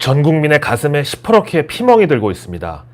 전 국민의 가슴에 시퍼렇게 피멍이 들고 있습니다.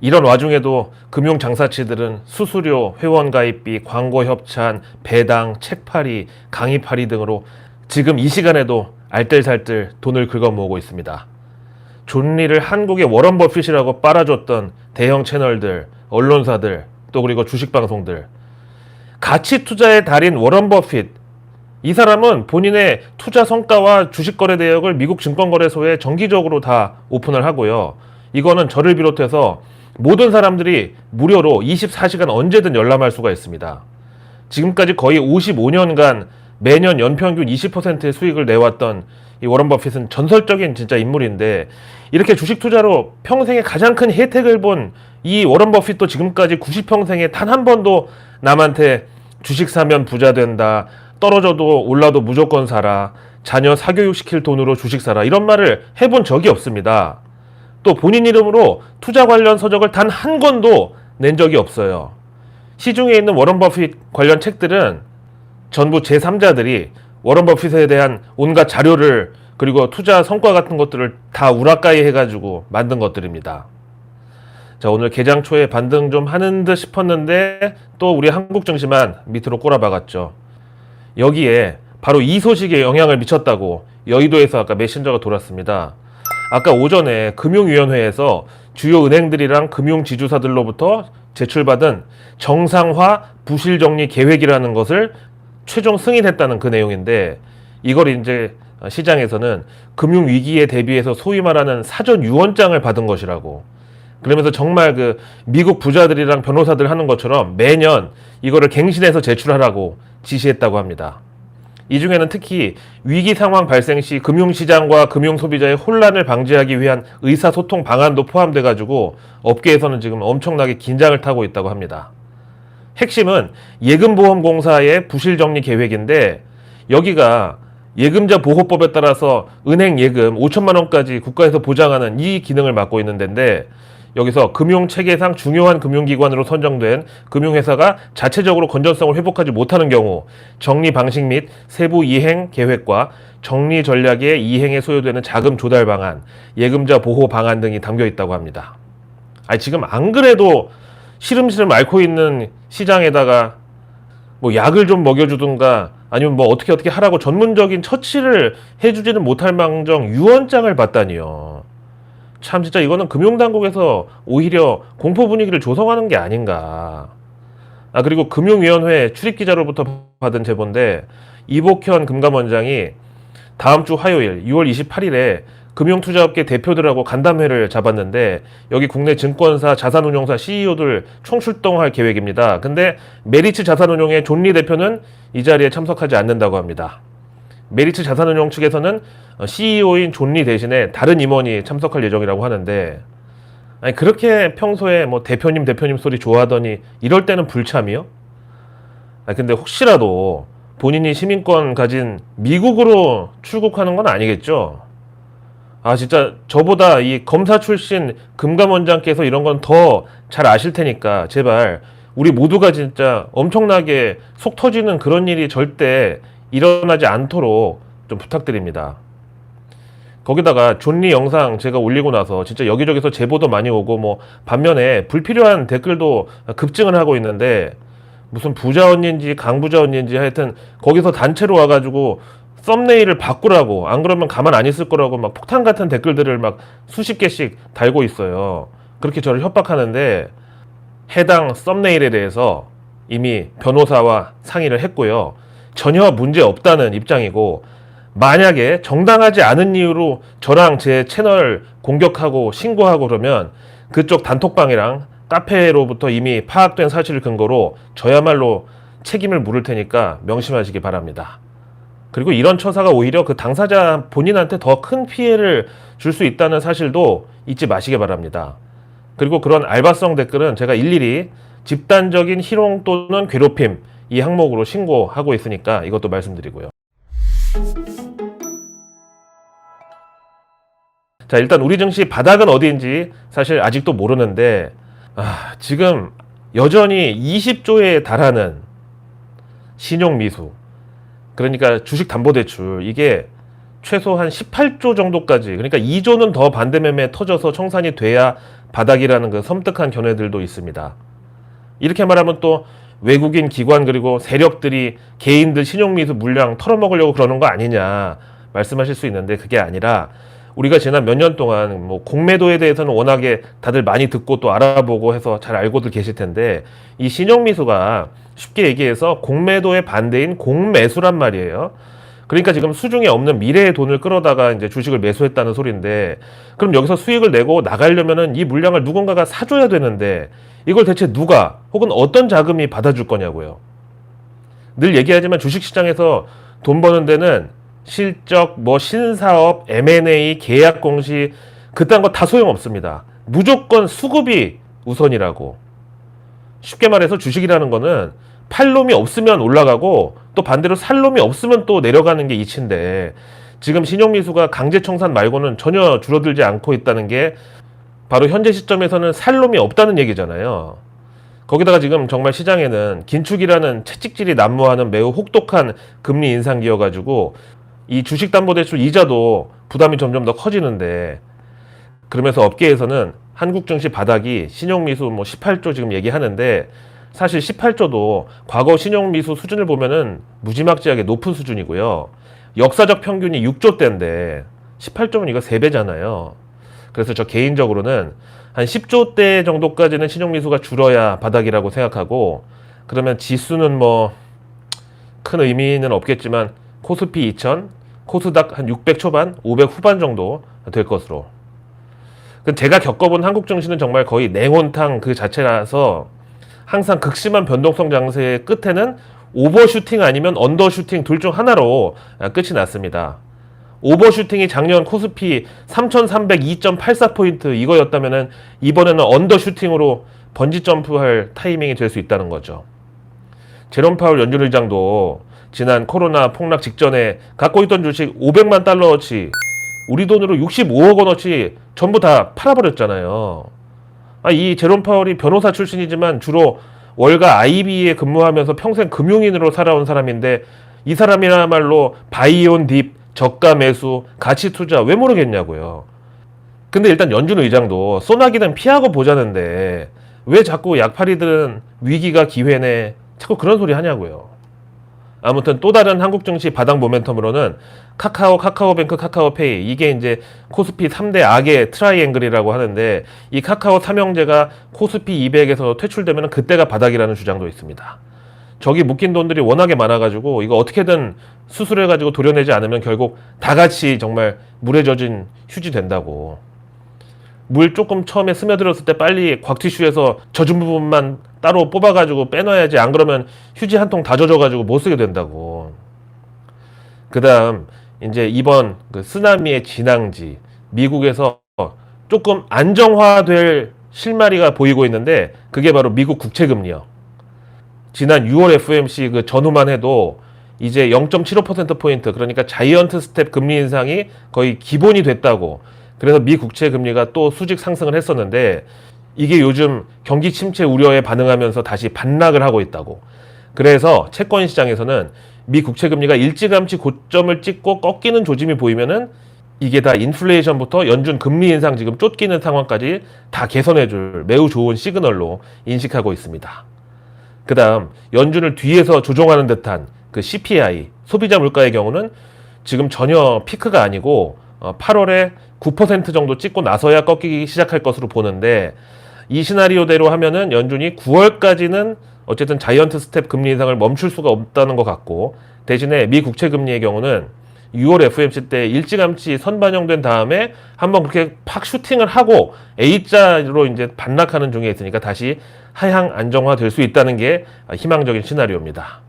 이런 와중에도 금융장사치들은 수수료, 회원가입비, 광고협찬, 배당, 책팔이, 강의팔이 등으로 지금 이 시간에도 알뜰살뜰 돈을 긁어모으고 있습니다. 존리를 한국의 워런 버핏이라고 빨아줬던 대형 채널들, 언론사들, 또 그리고 주식방송들, 가치 투자의 달인 워런 버핏, 이 사람은 본인의 투자 성과와 주식거래 내역을 미국 증권거래소에 정기적으로 다 오픈을 하고요. 이거는 저를 비롯해서 모든 사람들이 무료로 24시간 언제든 열람할 수가 있습니다. 지금까지 거의 55년간 매년 연평균 20%의 수익을 내왔던 이 워런 버핏은 전설적인 진짜 인물인데, 이렇게 주식 투자로 평생에 가장 큰 혜택을 본 이 워런 버핏도 지금까지 90평생에 단 한 번도 남한테 주식 사면 부자 된다, 떨어져도 올라도 무조건 사라, 자녀 사교육 시킬 돈으로 주식 사라, 이런 말을 해본 적이 없습니다. 또 본인 이름으로 투자 관련 서적을 단 한 권도 낸 적이 없어요. 시중에 있는 워런 버핏 관련 책들은 전부 제3자들이 워런 버핏에 대한 온갖 자료를, 그리고 투자 성과 같은 것들을 다 우라카이 해가지고 만든 것들입니다. 자, 오늘 개장 초에 반등 좀 하는 듯 싶었는데 또 우리 한국 증시만 밑으로 꼬라박았죠. 여기에 바로 이 소식에 영향을 미쳤다고 여의도에서 아까 메신저가 돌았습니다. 아까 오전에 금융위원회에서 주요 은행들이랑 금융지주사들로부터 제출받은 정상화 부실정리 계획이라는 것을 최종 승인했다는 그 내용인데, 이걸 이제 시장에서는 금융위기에 대비해서 소위 말하는 사전 유언장을 받은 것이라고, 그러면서 정말 그 미국 부자들이랑 변호사들 하는 것처럼 매년 이거를 갱신해서 제출하라고 지시했다고 합니다. 이 중에는 특히 위기 상황 발생 시 금융시장과 금융소비자의 혼란을 방지하기 위한 의사소통 방안도 포함돼 가지고 업계에서는 지금 엄청나게 긴장을 타고 있다고 합니다. 핵심은 예금보험공사의 부실정리 계획인데, 여기가 예금자 보호법에 따라서 은행 예금 5천만 원까지 국가에서 보장하는 이 기능을 맡고 있는 데인데, 여기서 금융체계상 중요한 금융기관으로 선정된 금융회사가 자체적으로 건전성을 회복하지 못하는 경우 정리 방식 및 세부 이행 계획과 정리 전략의 이행에 소요되는 자금 조달 방안, 예금자 보호 방안 등이 담겨 있다고 합니다. 아니, 지금 안 그래도 시름시름 앓고 있는 시장에다가 뭐 약을 좀 먹여주든가 아니면 뭐 어떻게 하라고 전문적인 처치를 해주지는 못할 망정 유언장을 받다니요. 참, 진짜 이거는 금융당국에서 오히려 공포 분위기를 조성하는 게 아닌가. 그리고 금융위원회 출입기자로부터 받은 제보인데, 이복현 금감원장이 다음 주 화요일 6월 28일에 금융투자업계 대표들하고 간담회를 잡았는데, 여기 국내 증권사, 자산운용사 CEO들 총출동할 계획입니다. 근데 메리츠 자산운용의 존리 대표는 이 자리에 참석하지 않는다고 합니다. 메리츠 자산운용 측에서는 CEO인 존리 대신에 다른 임원이 참석할 예정이라고 하는데, 아니, 그렇게 평소에 뭐 대표님 소리 좋아하더니 이럴 때는 불참이요? 근데 혹시라도 본인이 시민권 가진 미국으로 출국하는 건 아니겠죠? 진짜 저보다 이 검사 출신 금감원장께서 이런 건 더 잘 아실 테니까 제발 우리 모두가 진짜 엄청나게 속 터지는 그런 일이 절대 일어나지 않도록 좀 부탁드립니다. 거기다가 존리 영상 제가 올리고 나서 진짜 여기저기서 제보도 많이 오고, 뭐 반면에 불필요한 댓글도 급증을 하고 있는데, 무슨 부자 언니인지 강부자 언니인지 하여튼 거기서 단체로 와가지고 썸네일을 바꾸라고, 안 그러면 가만 안 있을 거라고 막 폭탄 같은 댓글들을 막 수십 개씩 달고 있어요. 그렇게 저를 협박하는데, 해당 썸네일에 대해서 이미 변호사와 상의를 했고요. 전혀 문제 없다는 입장이고, 만약에 정당하지 않은 이유로 저랑 제 채널 공격하고 신고하고 그러면 그쪽 단톡방이랑 카페로부터 이미 파악된 사실을 근거로 저야말로 책임을 물을 테니까 명심하시기 바랍니다. 그리고 이런 처사가 오히려 그 당사자 본인한테 더 큰 피해를 줄 수 있다는 사실도 잊지 마시기 바랍니다. 그리고 그런 알바성 댓글은 제가 일일이 집단적인 희롱 또는 괴롭힘 이 항목으로 신고하고 있으니까 이것도 말씀드리고요. 자, 일단 우리 증시 바닥은 어디인지 사실 아직도 모르는데, 지금 여전히 20조에 달하는 신용미수, 그러니까 주식담보대출, 이게 최소한 18조 정도까지, 그러니까 2조는 더 반대매매 터져서 청산이 돼야 바닥이라는 그 섬뜩한 견해들도 있습니다. 이렇게 말하면 또 외국인 기관 그리고 세력들이 개인들 신용미수 물량 털어먹으려고 그러는 거 아니냐 말씀하실 수 있는데, 그게 아니라 우리가 지난 몇 년 동안 뭐 공매도에 대해서는 워낙에 다들 많이 듣고 또 알아보고 해서 잘 알고들 계실 텐데, 이 신용미수가 쉽게 얘기해서 공매도의 반대인 공매수란 말이에요. 그러니까 지금 수중에 없는 미래의 돈을 끌어다가 이제 주식을 매수했다는 소리인데, 그럼 여기서 수익을 내고 나가려면은 이 물량을 누군가가 사줘야 되는데, 이걸 대체 누가 혹은 어떤 자금이 받아줄 거냐고요. 늘 얘기하지만 주식시장에서 돈 버는 데는 실적, 뭐 신사업, M&A, 계약 공시 그딴 거 다 소용없습니다. 무조건 수급이 우선이라고. 쉽게 말해서 주식이라는 거는 팔 놈이 없으면 올라가고 또 반대로 살 놈이 없으면 또 내려가는 게 이치인데, 지금 신용미수가 강제청산 말고는 전혀 줄어들지 않고 있다는 게 바로 현재 시점에서는 살 놈이 없다는 얘기잖아요. 거기다가 지금 정말 시장에는 긴축이라는 채찍질이 난무하는 매우 혹독한 금리 인상기여가지고 이 주식담보대출 이자도 부담이 점점 더 커지는데, 그러면서 업계에서는 한국 증시 바닥이 신용미수 뭐 18조 지금 얘기하는데, 사실 18조도 과거 신용미수 수준을 보면은 무지막지하게 높은 수준이고요. 역사적 평균이 6조대인데 18조면 이거 3배잖아요. 그래서 저 개인적으로는 한 10조대 정도까지는 신용미수가 줄어야 바닥이라고 생각하고, 그러면 지수는 뭐 큰 의미는 없겠지만 코스피 2000, 코스닥 한 600 초반, 500 후반 정도 될 것으로. 제가 겪어본 한국 증시는 정말 거의 냉온탕 그 자체라서 항상 극심한 변동성 장세의 끝에는 오버슈팅 아니면 언더슈팅 둘 중 하나로 끝이 났습니다. 오버슈팅이 작년 코스피 3302.84포인트 이거였다면 이번에는 언더슈팅으로 번지점프할 타이밍이 될 수 있다는 거죠. 제롬 파월 연준 의장도 지난 코로나 폭락 직전에 갖고 있던 주식 500만 달러어치, 우리 돈으로 65억 원어치 전부 다 팔아버렸잖아요. 이 제롬 파월이 변호사 출신이지만 주로 월가 IB에 근무하면서 평생 금융인으로 살아온 사람인데, 이 사람이야말로 바이온 딥, 저가 매수, 가치 투자 왜 모르겠냐고요. 근데 일단 연준 의장도 소나기는 피하고 보자는데 왜 자꾸 약팔이들은 위기가 기회네 자꾸 그런 소리 하냐고요. 아무튼 또 다른 한국 증시 바닥 모멘텀으로는 카카오, 카카오뱅크, 카카오페이, 이게 이제 코스피 3대 악의 트라이앵글이라고 하는데, 이 카카오 삼형제가 코스피 200에서 퇴출되면 그때가 바닥이라는 주장도 있습니다. 저기 묶인 돈들이 워낙에 많아가지고 이거 어떻게든 수술해가지고 도려내지 않으면 결국 다 같이 정말 물에 젖은 휴지 된다고. 물 조금 처음에 스며들었을 때 빨리 곽티슈에서 젖은 부분만 따로 뽑아가지고 빼놔야지, 안 그러면 휴지 한 통 다 젖어가지고 못 쓰게 된다고. 그 다음 이제 이번 그 쓰나미의 진앙지 미국에서 조금 안정화될 실마리가 보이고 있는데, 그게 바로 미국 국채금리요. 지난 6월 FOMC 그 전후만 해도 이제 0.75%포인트, 그러니까 자이언트 스텝 금리 인상이 거의 기본이 됐다고. 그래서 미 국채 금리가 또 수직 상승을 했었는데, 이게 요즘 경기 침체 우려에 반응하면서 다시 반락을 하고 있다고. 그래서 채권 시장에서는 미 국채 금리가 일찌감치 고점을 찍고 꺾이는 조짐이 보이면은 이게 다 인플레이션부터 연준 금리 인상 지금 쫓기는 상황까지 다 개선해줄 매우 좋은 시그널로 인식하고 있습니다. 그 다음 연준을 뒤에서 조종하는 듯한 그 CPI, 소비자 물가의 경우는 지금 전혀 피크가 아니고 8월에 9% 정도 찍고 나서야 꺾이기 시작할 것으로 보는데, 이 시나리오대로 하면은 연준이 9월까지는 어쨌든 자이언트 스텝 금리 인상을 멈출 수가 없다는 것 같고, 대신에 미 국채 금리의 경우는 6월 FOMC 때 일찌감치 선반영된 다음에 한번 그렇게 팍 슈팅을 하고 A자로 이제 반락하는 중에 있으니까 다시 하향 안정화 될 수 있다는 게 희망적인 시나리오입니다.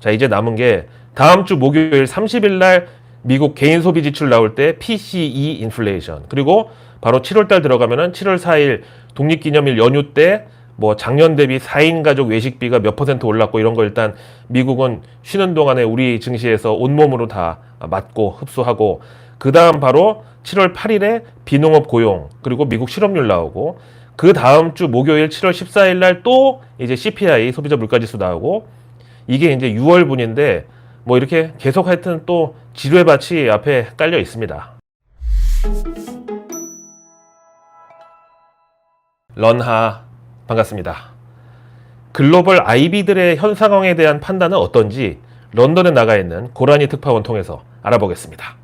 자, 이제 남은 게 다음 주 목요일 30일 날 미국 개인 소비 지출 나올 때 PCE 인플레이션, 그리고 바로 7월달 들어가면은 7월 4일 독립기념일 연휴 때 뭐 작년 대비 4인 가족 외식비가 몇 퍼센트 올랐고 이런 거 일단 미국은 쉬는 동안에 우리 증시에서 온몸으로 다 맞고 흡수하고, 그 다음 바로 7월 8일에 비농업 고용, 그리고 미국 실업률 나오고, 그 다음 주 목요일 7월 14일 날 또 이제 CPI 소비자 물가지수 나오고, 이게 이제 6월분인데 뭐 이렇게 계속 하여튼 또 지뢰밭이 앞에 깔려 있습니다. 런하 반갑습니다. 글로벌 IB들의 현 상황에 대한 판단은 어떤지 런던에 나가 있는 고라니 특파원 통해서 알아보겠습니다.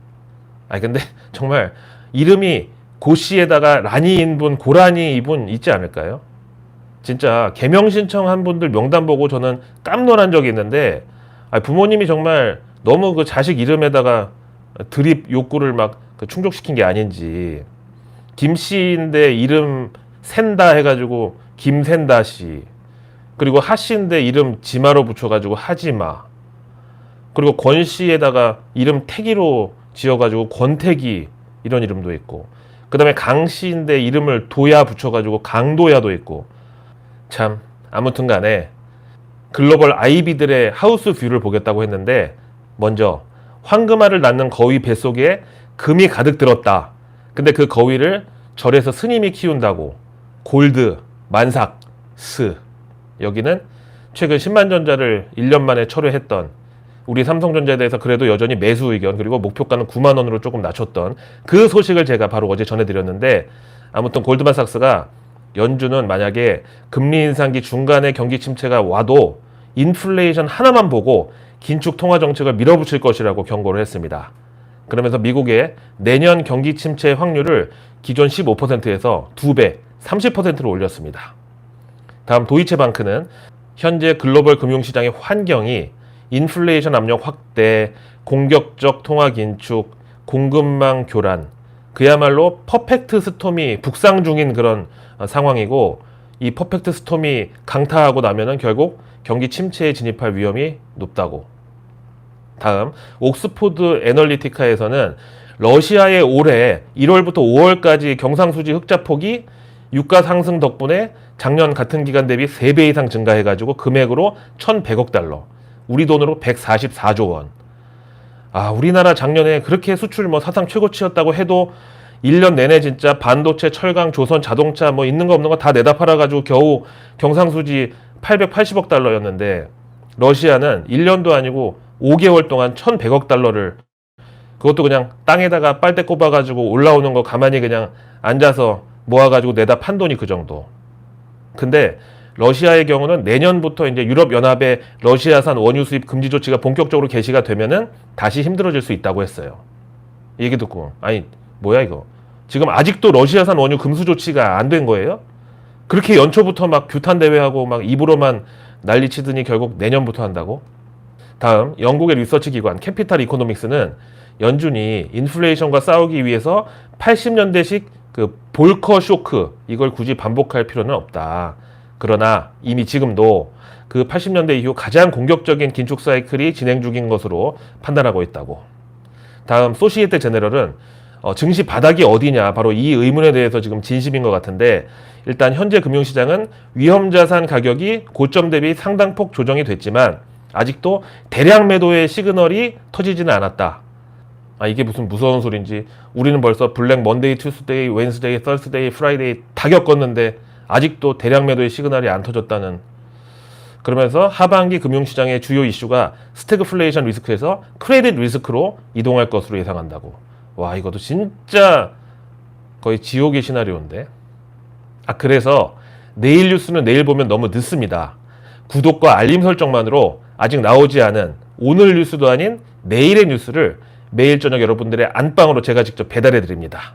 근데 정말 이름이 고씨에다가 라니인분, 고라니이분 있지 않을까요? 진짜 개명 신청한 분들 명단 보고 저는 깜놀한 적이 있는데 부모님이 정말 너무 그 자식 이름에다가 드립 욕구를 막 충족시킨 게 아닌지. 김씨인데 이름 샌다 해가지고 김샌다씨, 그리고 하씨인데 이름 지마로 붙여가지고 하지마, 그리고 권씨에다가 이름 태기로 지어가지고 권태기 이런 이름도 있고, 그 다음에 강씨인데 이름을 도야 붙여가지고 강도야도 있고. 참 아무튼 간에 글로벌 IB들의 하우스 뷰를 보겠다고 했는데, 먼저 황금알을 낳는 거위 뱃속에 금이 가득 들었다. 근데 그 거위를 절에서 스님이 키운다고. 골드, 만삭, 스. 여기는 최근 10만전자를 1년 만에 철회했던, 우리 삼성전자에 대해서 그래도 여전히 매수 의견, 그리고 목표가는 9만 원으로 조금 낮췄던 그 소식을 제가 바로 어제 전해드렸는데, 아무튼 골드만삭스가 연준은 만약에 금리 인상기 중간에 경기 침체가 와도 인플레이션 하나만 보고 긴축 통화 정책을 밀어붙일 것이라고 경고를 했습니다. 그러면서 미국의 내년 경기 침체 확률을 기존 15%에서 2배, 30%로 올렸습니다. 다음 도이체방크는 현재 글로벌 금융시장의 환경이 인플레이션 압력 확대, 공격적 통화 긴축, 공급망 교란, 그야말로 퍼펙트 스톰이 북상 중인 그런 상황이고, 이 퍼펙트 스톰이 강타하고 나면은 결국 경기 침체에 진입할 위험이 높다고. 다음 옥스포드 애널리티카에서는 러시아의 올해 1월부터 5월까지 경상수지 흑자폭이 유가 상승 덕분에 작년 같은 기간 대비 3배 이상 증가해가지고 금액으로 1,100억 달러, 우리 돈으로 144조 원. 우리나라 작년에 그렇게 수출 사상 최고치였다고 해도 1년 내내 진짜 반도체, 철강, 조선, 자동차 있는 거 없는 거 다 내다 팔아가지고 겨우 경상수지 880억 달러였는데, 러시아는 1년도 아니고 5개월 동안 1,100억 달러를, 그것도 그냥 땅에다가 빨대 꼽아가지고 올라오는 거 가만히 그냥 앉아서 모아가지고 내다 판 돈이 그 정도. 근데 러시아의 경우는 내년부터 이제 유럽연합의 러시아산 원유 수입 금지 조치가 본격적으로 개시가 되면은 다시 힘들어질 수 있다고 했어요. 얘기 듣고 뭐야 이거, 지금 아직도 러시아산 원유 금수 조치가 안 된 거예요? 그렇게 연초부터 막 규탄 대회하고 막 입으로만 난리치더니 결국 내년부터 한다고? 다음 영국의 리서치 기관 캐피탈 이코노믹스는 연준이 인플레이션과 싸우기 위해서 80년대식 그 볼커 쇼크, 이걸 굳이 반복할 필요는 없다. 그러나 이미 지금도 그 80년대 이후 가장 공격적인 긴축 사이클이 진행 중인 것으로 판단하고 있다고. 다음 소시에테 제네럴은 증시 바닥이 어디냐, 바로 이 의문에 대해서 지금 진심인 것 같은데, 일단 현재 금융시장은 위험자산 가격이 고점 대비 상당폭 조정이 됐지만 아직도 대량 매도의 시그널이 터지지는 않았다. 이게 무슨 무서운 소린지, 우리는 벌써 블랙 먼데이, 투스데이, 웬스데이, 서스데이, 프라이데이 다 겪었는데 아직도 대량 매도의 시그널이 안 터졌다는. 그러면서 하반기 금융시장의 주요 이슈가 스태그플레이션 리스크에서 크레딧 리스크로 이동할 것으로 예상한다고. 와, 이것도 진짜 거의 지옥의 시나리오인데. 그래서 내일 뉴스는 내일 보면 너무 늦습니다. 구독과 알림 설정만으로 아직 나오지 않은 오늘 뉴스도 아닌 내일의 뉴스를 매일 저녁 여러분들의 안방으로 제가 직접 배달해 드립니다.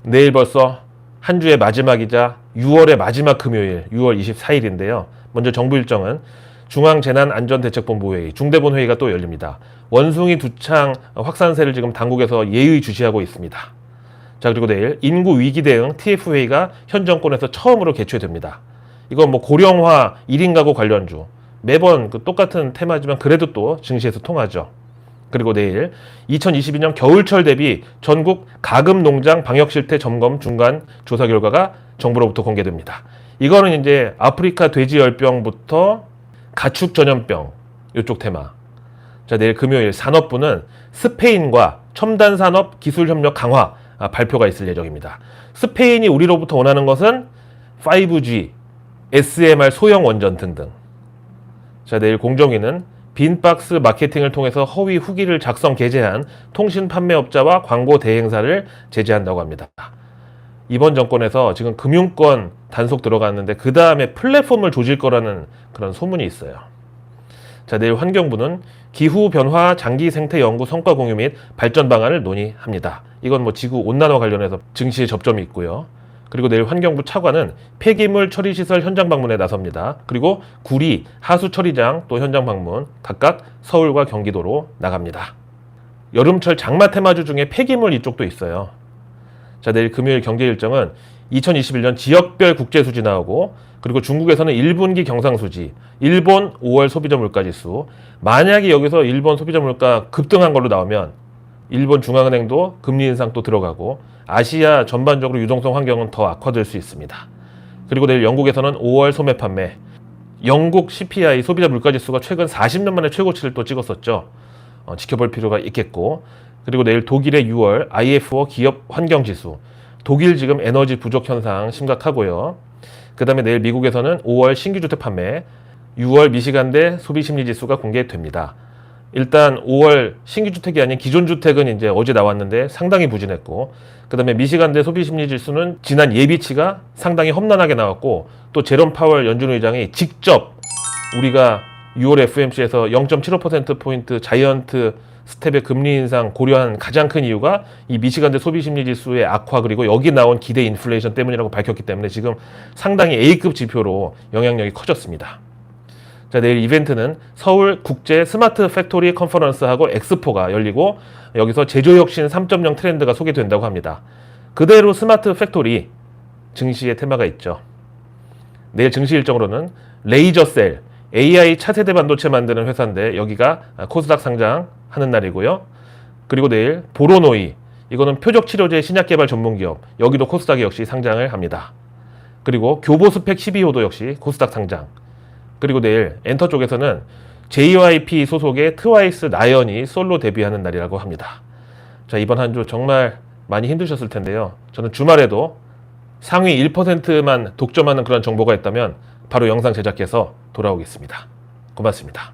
내일 벌써 한 주의 마지막이자 6월의 마지막 금요일 6월 24일인데요. 먼저 정부 일정은 중앙재난안전대책본부회의, 중대본회의가 또 열립니다. 원숭이 두창 확산세를 지금 당국에서 예의 주시하고 있습니다. 자, 그리고 내일 인구위기 대응 TF회의가 현 정권에서 처음으로 개최됩니다. 이건 고령화 1인 가구 관련주, 매번 똑같은 테마지만 그래도 또 증시에서 통하죠. 그리고 내일 2022년 겨울철 대비 전국 가금 농장 방역 실태 점검 중간 조사 결과가 정부로부터 공개됩니다. 이거는 이제 아프리카 돼지열병부터 가축 전염병 이쪽 테마. 자, 내일 금요일 산업부는 스페인과 첨단 산업 기술 협력 강화 발표가 있을 예정입니다. 스페인이 우리로부터 원하는 것은 5G, SMR 소형 원전 등등. 자, 내일 공정위는 빈박스 마케팅을 통해서 허위 후기를 작성 게재한 통신 판매업자와 광고 대행사를 제재한다고 합니다. 이번 정권에서 지금 금융권 단속 들어갔는데 그 다음에 플랫폼을 조질 거라는 그런 소문이 있어요. 자, 내일 환경부는 기후변화 장기 생태 연구 성과 공유 및 발전 방안을 논의합니다. 이건 뭐 지구 온난화 관련해서 증시에 접점이 있고요. 그리고 내일 환경부 차관은 폐기물 처리시설 현장 방문에 나섭니다. 그리고 구리 하수 처리장 또 현장 방문 각각 서울과 경기도로 나갑니다. 여름철 장마 테마주 중에 폐기물 이쪽도 있어요. 자, 내일 금요일 경제 일정은 2021년 지역별 국제수지 나오고, 그리고 중국에서는 1분기 경상수지, 일본 5월 소비자 물가지수, 만약에 여기서 일본 소비자 물가 급등한 걸로 나오면 일본 중앙은행도 금리 인상 또 들어가고 아시아 전반적으로 유동성 환경은 더 악화될 수 있습니다. 그리고 내일 영국에서는 5월 소매 판매, 영국 CPI 소비자 물가지수가 최근 40년 만에 최고치를 또 찍었었죠. 지켜볼 필요가 있겠고, 그리고 내일 독일의 6월 IFO 기업 환경지수, 독일 지금 에너지 부족 현상 심각하고요. 그 다음에 내일 미국에서는 5월 신규주택 판매, 6월 미시간대 소비심리지수가 공개됩니다. 일단 5월 신규주택이 아닌 기존주택은 이제 어제 나왔는데 상당히 부진했고, 그 다음에 미시간대 소비심리지수는 지난 예비치가 상당히 험난하게 나왔고, 또 제롬 파월 연준 의장이 직접 우리가 6월 FOMC에서 0.75%포인트 자이언트 스텝의 금리 인상 고려한 가장 큰 이유가 이 미시간대 소비심리지수의 악화, 그리고 여기 나온 기대 인플레이션 때문이라고 밝혔기 때문에 지금 상당히 A급 지표로 영향력이 커졌습니다. 자, 내일 이벤트는 서울 국제 스마트 팩토리 컨퍼런스하고 엑스포가 열리고, 여기서 제조혁신 3.0 트렌드가 소개된다고 합니다. 그대로 스마트 팩토리 증시의 테마가 있죠. 내일 증시 일정으로는 레이저셀, AI 차세대 반도체 만드는 회사인데 여기가 코스닥 상장하는 날이고요. 그리고 내일 보로노이, 이거는 표적치료제 신약개발 전문기업, 여기도 코스닥이 역시 상장을 합니다. 그리고 교보스펙 12호도 역시 코스닥 상장. 그리고 내일 엔터 쪽에서는 JYP 소속의 트와이스 나연이 솔로 데뷔하는 날이라고 합니다. 자, 이번 한 주 정말 많이 힘드셨을 텐데요. 저는 주말에도 상위 1%만 독점하는 그런 정보가 있다면 바로 영상 제작해서 돌아오겠습니다. 고맙습니다.